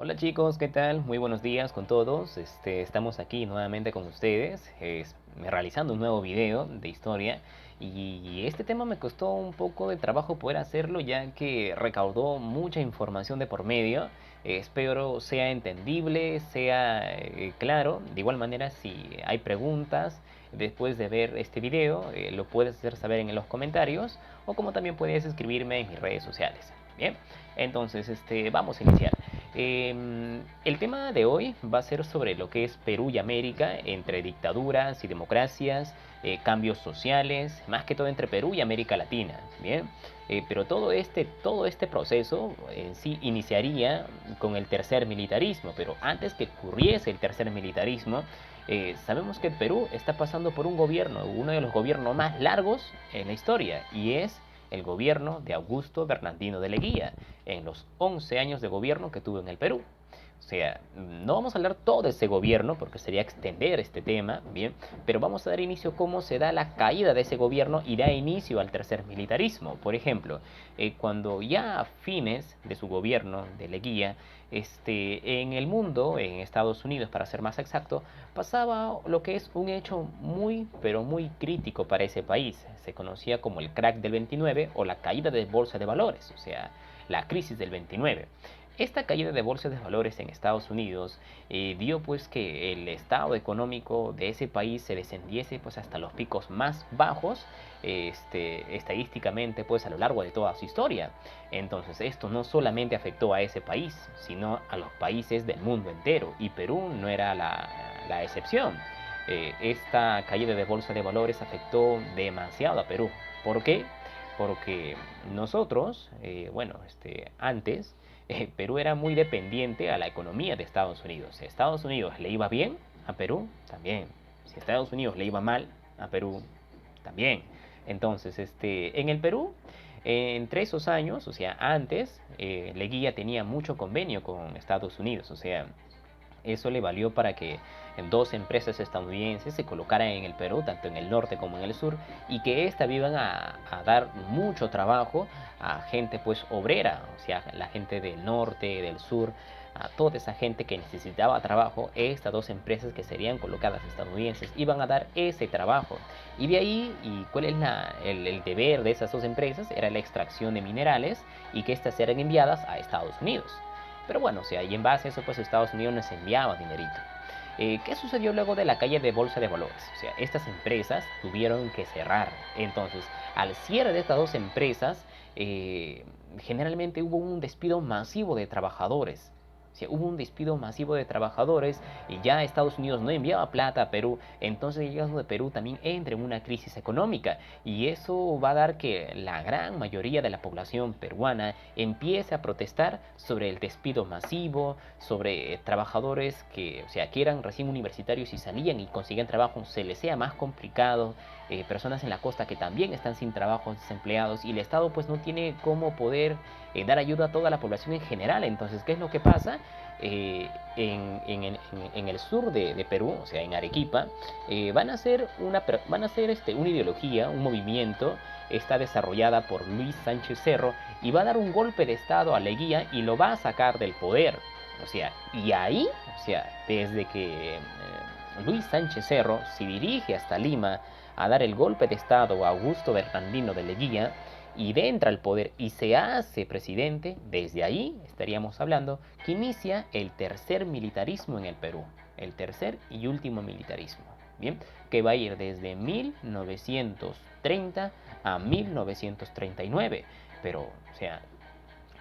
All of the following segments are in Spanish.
Hola chicos, ¿qué tal? Muy buenos días con todos. Estamos aquí nuevamente con ustedes, realizando un nuevo video de historia. Y este tema me costó un poco de trabajo poder hacerlo, ya que recaudó mucha información de por medio. Espero sea entendible, sea claro. De igual manera, si hay preguntas después de ver este video, lo puedes hacer saber en los comentarios, o como también puedes escribirme en mis redes sociales. Bien, entonces vamos a iniciar. El tema de hoy va a ser sobre lo que es Perú y América, entre dictaduras y democracias, cambios sociales, más que todo entre Perú y América Latina, ¿bien? Pero todo este proceso en sí iniciaría con el tercer militarismo, pero antes que ocurriese el tercer militarismo, sabemos que Perú está pasando por un gobierno, uno de los gobiernos más largos en la historia, y es el gobierno de Augusto Bernardino de Leguía, en los 11 años de gobierno que tuvo en el Perú. O sea, no vamos a hablar todo de ese gobierno porque sería extender este tema, ¿bien? Pero vamos a dar inicio a cómo se da la caída de ese gobierno y da inicio al tercer militarismo. Por ejemplo, cuando ya a fines de su gobierno de Leguía, en el mundo, en Estados Unidos para ser más exacto, pasaba lo que es un hecho muy, pero muy crítico para ese país. Se conocía como el crack del 29 o la caída de bolsa de valores, o sea, la crisis del 29. Esta caída de bolsas de valores en Estados Unidos dio pues que el estado económico de ese país se descendiese pues hasta los picos más bajos, estadísticamente pues a lo largo de toda su historia. Entonces esto no solamente afectó a ese país, sino a los países del mundo entero, y Perú no era la excepción. Esta caída de bolsa de valores afectó demasiado a Perú. ¿Por qué? Porque nosotros, antes, Perú era muy dependiente a la economía de Estados Unidos. Si a Estados Unidos le iba bien, a Perú también. Si a Estados Unidos le iba mal, a Perú también. Entonces, en el Perú, entre esos años, o sea, antes, Leguía tenía mucho convenio con Estados Unidos, o sea, eso le valió para que dos empresas estadounidenses se colocaran en el Perú, tanto en el norte como en el sur, y que éstas iban a dar mucho trabajo a gente pues obrera, o sea, la gente del norte, del sur, a toda esa gente que necesitaba trabajo. Estas dos empresas que serían colocadas estadounidenses iban a dar ese trabajo. Y de ahí, ¿y cuál es el deber de esas dos empresas? Era la extracción de minerales y que éstas eran enviadas a Estados Unidos. Pero bueno, o sea, y en base a eso, pues Estados Unidos nos enviaba dinerito. ¿Qué sucedió luego de la caída de bolsa de valores? O sea, estas empresas tuvieron que cerrar. Entonces, al cierre de estas dos empresas, generalmente hubo un despido masivo de trabajadores. O sea, hubo un despido masivo de trabajadores y ya Estados Unidos no enviaba plata a Perú. Entonces el gobierno de Perú también entra en una crisis económica, y eso va a dar que la gran mayoría de la población peruana empiece a protestar sobre el despido masivo, sobre trabajadores que, o sea, que eran recién universitarios y salían y conseguían trabajo, se les sea más complicado, personas en la costa que también están sin trabajo, desempleados, y el Estado pues no tiene cómo poder dar ayuda a toda la población en general. Entonces, ¿qué es lo que pasa? En el sur de Perú, o sea, en Arequipa, van a hacer una ideología, un movimiento, está desarrollada por Luis Sánchez Cerro, y va a dar un golpe de estado a Leguía y lo va a sacar del poder. O sea, y ahí, o sea, desde que Luis Sánchez Cerro se dirige hasta Lima a dar el golpe de estado a Augusto Bernardino de Leguía y entra al poder y se hace presidente, desde ahí estaríamos hablando que inicia el tercer militarismo en el Perú, el tercer y último militarismo, ¿bien? Que va a ir desde 1930 a 1939. Pero, o sea,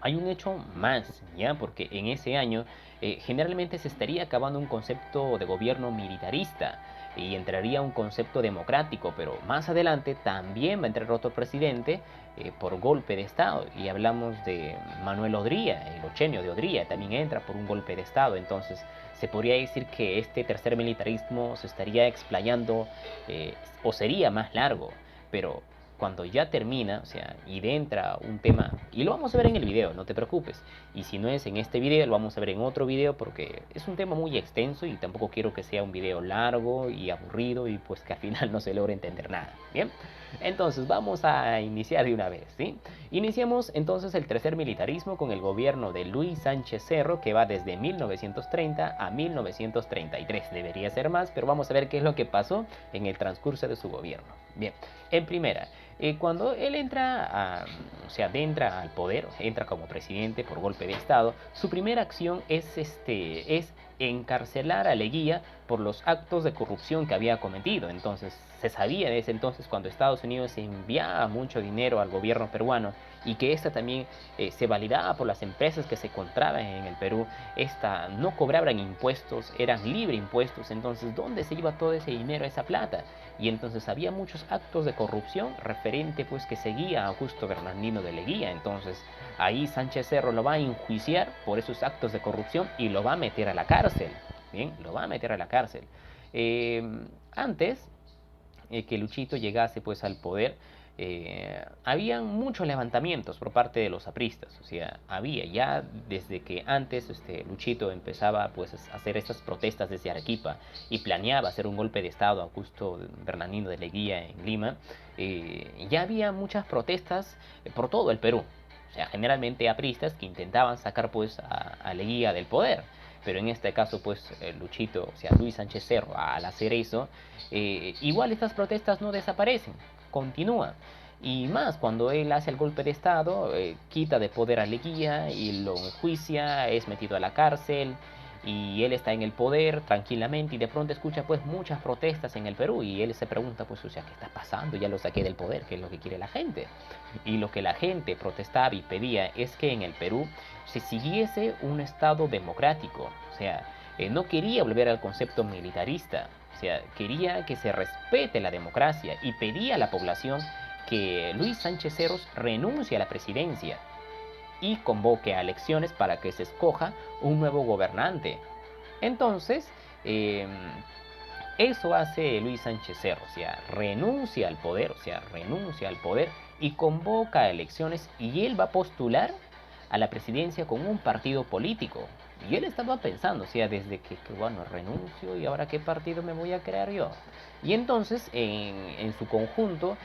hay un hecho más, ¿ya? Porque en ese año generalmente se estaría acabando un concepto de gobierno militarista y entraría un concepto democrático, pero más adelante también va a entrar otro presidente por golpe de Estado, y hablamos de Manuel Odría, el ochenio de Odría, también entra por un golpe de Estado. Entonces se podría decir que este tercer militarismo se estaría explayando, o sería más largo, pero cuando ya termina, o sea, y entra un tema, y lo vamos a ver en el video, no te preocupes, y si no es en este video, lo vamos a ver en otro video, porque es un tema muy extenso y tampoco quiero que sea un video largo y aburrido y pues que al final no se logre entender nada, ¿bien? Entonces vamos a iniciar de una vez, ¿sí? Iniciamos entonces el tercer militarismo con el gobierno de Luis Sánchez Cerro, que va desde 1930 a 1933. Debería ser más, pero vamos a ver qué es lo que pasó en el transcurso de su gobierno. Bien, en primera, cuando él entra entra al poder, entra como presidente por golpe de estado, su primera acción es encarcelar a Leguía por los actos de corrupción que había cometido. Entonces, se sabía desde entonces, cuando Estados Unidos enviaba mucho dinero al gobierno peruano y que esta también se validaba por las empresas que se encontraban en el Perú, esta no cobraban impuestos, eran libre impuestos. Entonces, ¿dónde se iba todo ese dinero, esa plata? Y entonces había muchos actos de corrupción referente pues que seguía a Augusto Bernardino de Leguía. Entonces ahí Sánchez Cerro lo va a enjuiciar por esos actos de corrupción y lo va a meter a la cárcel. Bien, lo va a meter a la cárcel. Antes que Luchito llegase pues al poder, habían muchos levantamientos por parte de los apristas. O sea, había ya desde que antes Luchito empezaba pues a hacer estas protestas desde Arequipa y planeaba hacer un golpe de estado a Augusto Bernardino de Leguía en Lima. Ya había muchas protestas por todo el Perú. O sea, generalmente apristas que intentaban sacar pues a Leguía del poder. Pero en este caso, pues, Luchito, o sea, Luis Sánchez Cerro, al hacer eso, igual estas protestas no desaparecen, continúan. Y más, cuando él hace el golpe de estado, quita de poder a Leguía y lo enjuicia, es metido a la cárcel, y él está en el poder tranquilamente y de pronto escucha pues muchas protestas en el Perú y él se pregunta pues, o sea, ¿qué está pasando? Ya lo saqué del poder, ¿qué es lo que quiere la gente? Y lo que la gente protestaba y pedía es que en el Perú se siguiese un estado democrático. O sea, no quería volver al concepto militarista. O sea, quería que se respete la democracia y pedía a la población que Luis Sánchez Cerros renuncie a la presidencia y convoque a elecciones para que se escoja un nuevo gobernante. Entonces, eh, eso hace Luis Sánchez Cerro, o sea, renuncia al poder y convoca a elecciones y él va a postular a la presidencia con un partido político. Y él estaba pensando, o sea, desde que bueno, renuncio y ahora qué partido me voy a crear yo. Y entonces, en su conjunto,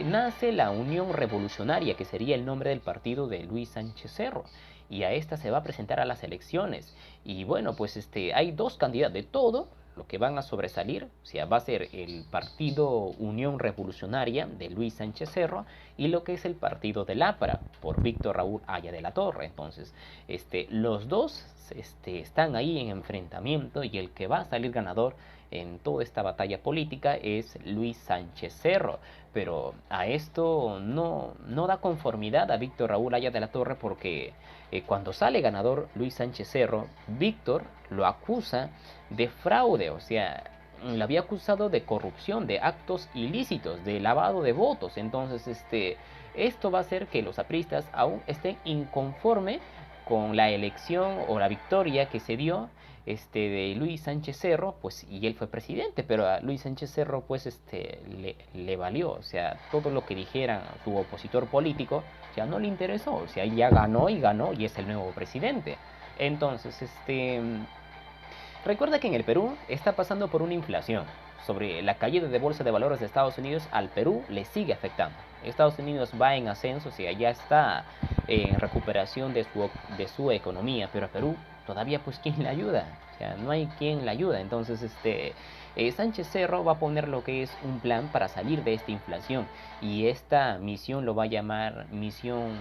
nace la Unión Revolucionaria, que sería el nombre del partido de Luis Sánchez Cerro. Y a esta se va a presentar a las elecciones. Y bueno, pues hay dos candidatos de todo lo que van a sobresalir, o sea, va a ser el partido Unión Revolucionaria de Luis Sánchez Cerro y lo que es el partido del APRA por Víctor Raúl Haya de la Torre. Entonces, los dos están ahí en enfrentamiento y el que va a salir ganador en toda esta batalla política es Luis Sánchez Cerro. Pero a esto no da conformidad a Víctor Raúl Haya de la Torre porque cuando sale ganador Luis Sánchez Cerro, Víctor lo acusa de fraude, o sea, lo había acusado de corrupción, de actos ilícitos, de lavado de votos. Entonces, esto va a hacer que los apristas aún estén inconformes con la elección o la victoria que se dio de Luis Sánchez Cerro, pues, y él fue presidente, pero a Luis Sánchez Cerro, pues, le valió, o sea, todo lo que dijera su opositor político, ya no le interesó, o sea, ya ganó y es el nuevo presidente. Entonces, recuerda que en el Perú está pasando por una inflación. Sobre la caída de bolsa de valores de Estados Unidos, al Perú le sigue afectando. Estados Unidos va en ascenso, o sea, ya está en recuperación de su economía, pero a Perú todavía pues ¿quién le ayuda? O sea, no hay quien le ayuda. Entonces, Sánchez Cerro va a poner lo que es un plan para salir de esta inflación y esta misión lo va a llamar misión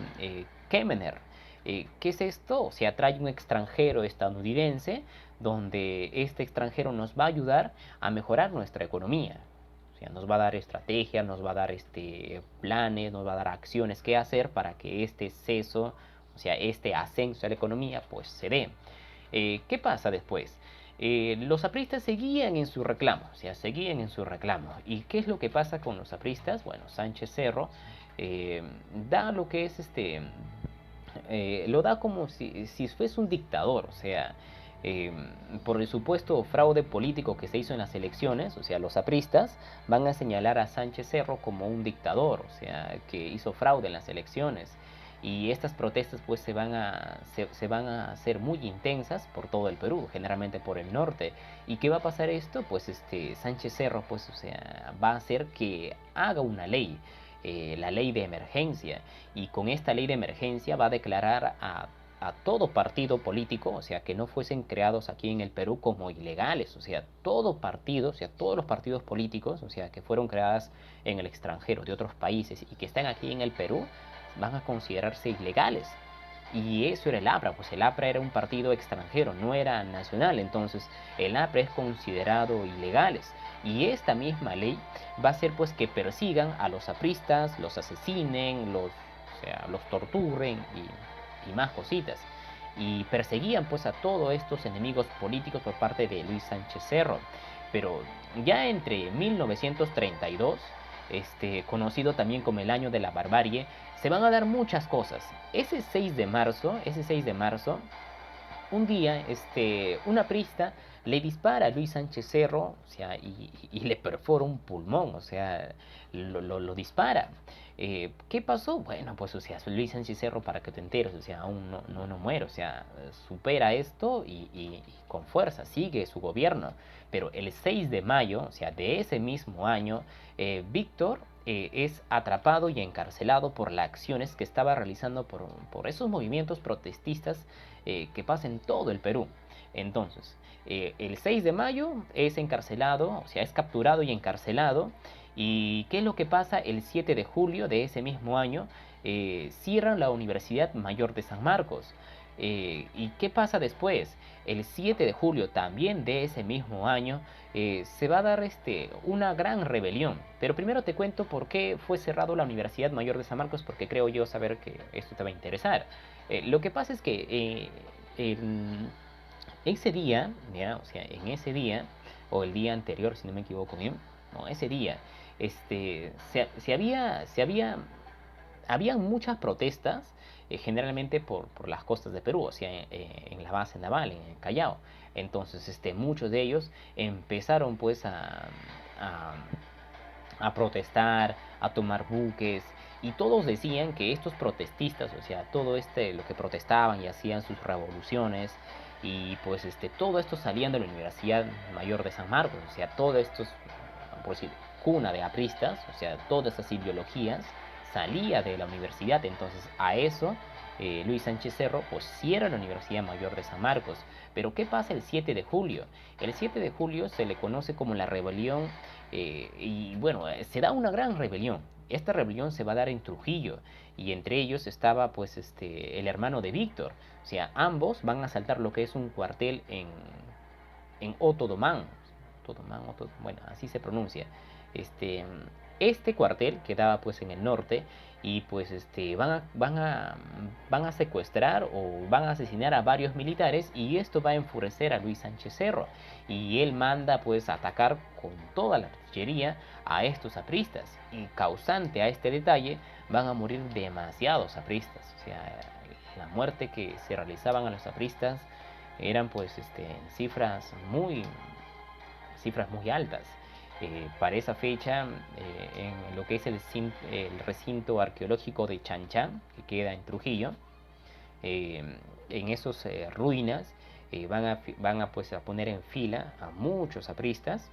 Kemener. ¿Qué es esto? O sea, trae un extranjero estadounidense donde este extranjero nos va a ayudar a mejorar nuestra economía. O sea, nos va a dar estrategias, nos va a dar planes, nos va a dar acciones que hacer para que este ceso, o sea, este ascenso a la economía, pues se dé. ¿Qué pasa después? Los apristas seguían en su reclamo, o sea, seguían en su reclamo. ¿Y qué es lo que pasa con los apristas? Bueno, Sánchez Cerro da lo que es lo da como si fuese un dictador, o sea, eh, por el supuesto fraude político que se hizo en las elecciones. O sea, los apristas van a señalar a Sánchez Cerro como un dictador, o sea, que hizo fraude en las elecciones. Y estas protestas pues se van a hacer muy intensas por todo el Perú, generalmente por el norte. ¿Y qué va a pasar esto? Pues Sánchez Cerro pues, o sea, va a hacer que haga una ley, la ley de emergencia. Y con esta ley de emergencia va a declarar a todo partido político, o sea, que no fuesen creados aquí en el Perú como ilegales, o sea, todo partido, o sea, todos los partidos políticos, o sea, que fueron creadas en el extranjero, de otros países y que están aquí en el Perú, van a considerarse ilegales. Y eso era el APRA, pues el APRA era un partido extranjero, no era nacional, entonces el APRA es considerado ilegales. Y esta misma ley va a hacer pues que persigan a los apristas, los asesinen, o sea, los torturen y más cositas. Y perseguían pues a todos estos enemigos políticos por parte de Luis Sánchez Cerro. Pero ya entre 1932, conocido también como el año de la barbarie, se van a dar muchas cosas. Ese 6 de marzo, un día, una aprista le dispara a Luis Sánchez Cerro, o sea, y le perfora un pulmón, o sea, lo dispara. ¿Qué pasó? Bueno, pues, o sea, Luis Sánchez Cerro, para que te enteres, o sea, aún no muere, o sea, supera esto y con fuerza, sigue su gobierno. Pero el 6 de mayo, o sea, de ese mismo año, Víctor es atrapado y encarcelado por las acciones que estaba realizando por esos movimientos protestistas que pasa en todo el Perú. Entonces, el 6 de mayo es encarcelado, o sea, es capturado y encarcelado. ¿Y qué es lo que pasa? El 7 de julio de ese mismo año cierran la Universidad Mayor de San Marcos. ¿Y qué pasa después? El 7 de julio también de ese mismo año se va a dar una gran rebelión. Pero primero te cuento por qué fue cerrado la Universidad Mayor de San Marcos, porque creo yo saber que esto te va a interesar. Lo que pasa es que ese día, ¿ya? O sea, en ese día, o el día anterior, si no me equivoco bien, no, ese día, habían muchas protestas, generalmente por las costas de Perú, o sea, en la base naval, en el Callao. Entonces, muchos de ellos empezaron pues a, a protestar, a tomar buques, y todos decían que estos protestistas, o sea, todo lo que protestaban y hacían sus revoluciones, y pues todo esto salían de la Universidad Mayor de San Marcos, o sea, todo esto es, por decir, cuna de apristas, o sea, todas esas ideologías salía de la universidad. Entonces a eso Luis Sánchez Cerro pues cierra la Universidad Mayor de San Marcos. Pero ¿qué pasa el 7 de julio? El 7 de julio se le conoce como la rebelión y bueno, se da una gran rebelión. Esta rebelión se va a dar en Trujillo y entre ellos estaba pues el hermano de Víctor. O sea, ambos van a asaltar lo que es un cuartel en Otodomán. Bueno, así se pronuncia. Este, este cuartel quedaba pues en el norte y pues van a secuestrar o van a asesinar a varios militares, y esto va a enfurecer a Luis Sánchez Cerro y él manda pues atacar con toda la artillería a estos apristas, y causante a este detalle van a morir demasiados apristas. O sea, la muerte que se realizaban a los apristas eran pues cifras muy altas. Para esa fecha, en lo que es el recinto arqueológico de Chanchán, que queda en Trujillo, eh, en esas ruinas pues, a poner en fila a muchos apristas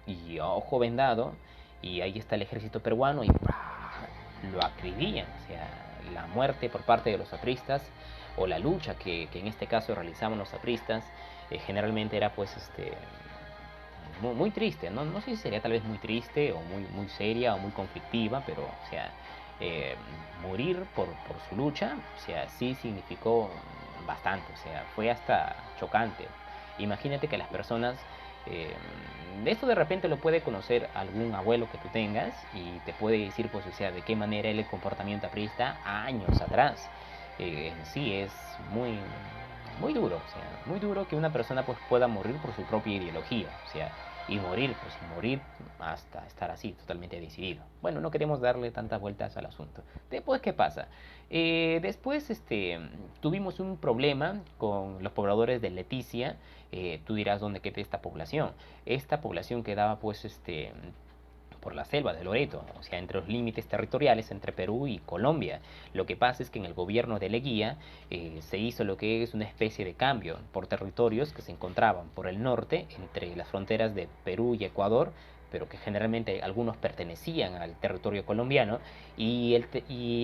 y a ojo vendado, y ahí está el ejército peruano y ¡pah!, lo acribillan. O sea, la muerte por parte de los apristas, o la lucha que en este caso realizaban los apristas, generalmente era pues muy triste, no sé si sería tal vez muy triste o muy seria o muy conflictiva, pero o sea, morir por su lucha, o sea, sí significó bastante, o sea, fue hasta chocante. Imagínate que las personas, esto de repente lo puede conocer algún abuelo que tú tengas y te puede decir, pues, o sea, de qué manera era el comportamiento aprista años atrás. Sí, es muy duro, o sea, muy duro que una persona pues pueda morir por su propia ideología. O sea, y morir, pues y morir hasta estar así, totalmente decidido. Bueno, no queremos darle tantas vueltas al asunto. Después, ¿qué pasa? Después tuvimos un problema con los pobladores de Leticia. Tú dirás dónde queda esta población. Esta población quedaba pues por la selva de Loreto, o sea, entre los límites territoriales entre Perú y Colombia. Lo que pasa es que en el gobierno de Leguía se hizo lo que es una especie de cambio por territorios que se encontraban por el norte, entre las fronteras de Perú y Ecuador, pero que generalmente algunos pertenecían al territorio colombiano, y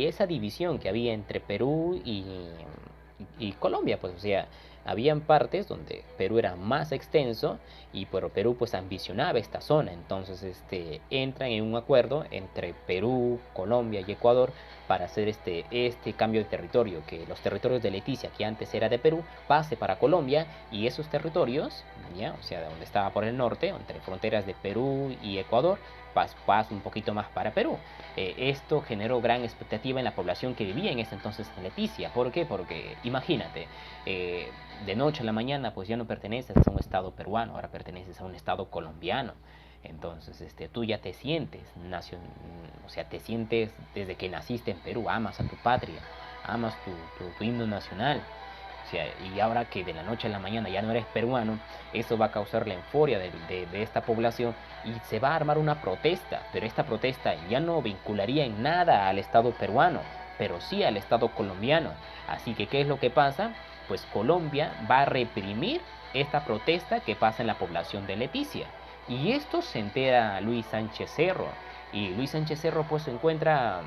esa división que había entre Perú y Colombia, pues, o sea, habían partes donde Perú era más extenso y pero Perú pues ambicionaba esta zona, entonces entran en un acuerdo entre Perú, Colombia y Ecuador para hacer este cambio de territorio, que los territorios de Leticia, que antes era de Perú, pase para Colombia, y esos territorios, ¿ya? O sea, donde estaba por el norte, entre fronteras de Perú y Ecuador, pasa un poquito más para Perú. Esto generó gran expectativa en la población que vivía en ese entonces en Leticia. ¿Por qué? Porque imagínate, de noche a la mañana pues ya no perteneces a un estado peruano, ahora perteneces a un estado colombiano. Entonces, tú ya te sientes, o sea, te sientes desde que naciste en Perú, amas a tu patria, amas tu himno nacional. O sea, y ahora que de la noche a la mañana ya no eres peruano, eso va a causar la euforia de esta población, y se va a armar una protesta, pero esta protesta ya no vincularía en nada al Estado peruano, pero sí al Estado colombiano. Así que, ¿qué es lo que pasa? Pues Colombia va a reprimir esta protesta que pasa en la población de Leticia. Y esto se entera Luis Sánchez Cerro. Y Luis Sánchez Cerro pues se encuentra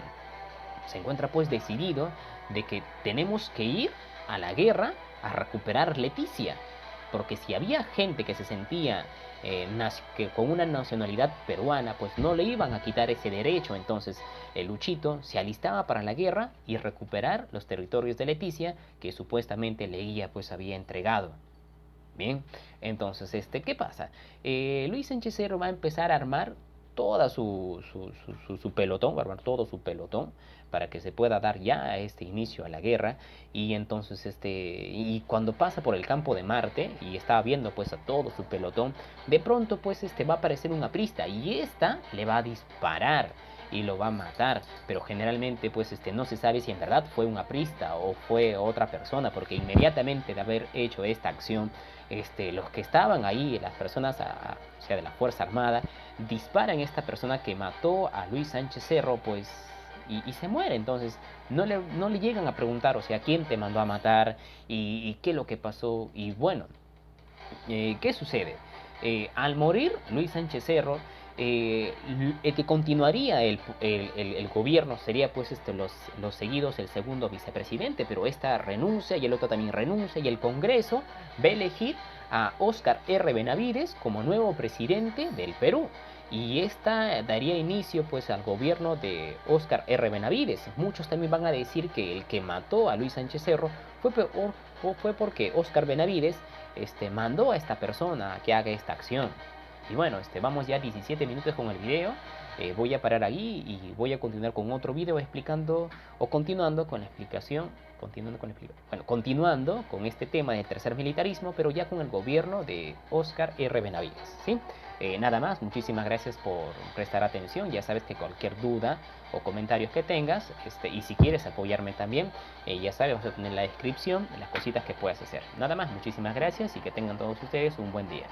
pues decidido de que tenemos que ir a la guerra a recuperar Leticia. Porque si había gente que se sentía que con una nacionalidad peruana, pues no le iban a quitar ese derecho. Entonces el Luchito se alistaba para la guerra y recuperar los territorios de Leticia que supuestamente Leguía pues había entregado. Bien, entonces, ¿qué pasa? Luis Sánchez Cerro va a empezar a armar toda su pelotón, va a armar todo su pelotón para que se pueda dar ya este inicio a la guerra. Y entonces, y cuando pasa por el campo de Marte y está viendo pues a todo su pelotón, de pronto pues va a aparecer un aprista, y esta le va a disparar y lo va a matar, pero generalmente pues no se sabe si en verdad fue un aprista o fue otra persona, porque inmediatamente de haber hecho esta acción, los que estaban ahí, las personas, o sea, de la Fuerza Armada, disparan a esta persona que mató a Luis Sánchez Cerro, pues, y se muere. Entonces, no le llegan a preguntar, o sea, quién te mandó a matar y qué es lo que pasó. Y bueno, ¿qué sucede? Al morir Luis Sánchez Cerro, el que continuaría el gobierno sería pues los seguidos el segundo vicepresidente, pero esta renuncia y el otro también renuncia, y el Congreso va a elegir a Óscar R. Benavides como nuevo presidente del Perú. Y esta daría inicio pues al gobierno de Óscar R. Benavides. Muchos también van a decir que el que mató a Luis Sánchez Cerro fue porque Óscar Benavides mandó a esta persona a que haga esta acción. Y bueno, vamos ya 17 minutos con el video. Voy a parar ahí y voy a continuar con otro video explicando, o continuando con la explicación, continuando con este tema del tercer militarismo, pero ya con el gobierno de Óscar R. Benavides, ¿sí? Nada más, muchísimas gracias por prestar atención. Ya sabes que cualquier duda o comentarios que tengas, y si quieres apoyarme también, ya sabes, vas a tener en la descripción las cositas que puedes hacer. Nada más, muchísimas gracias y que tengan todos ustedes un buen día.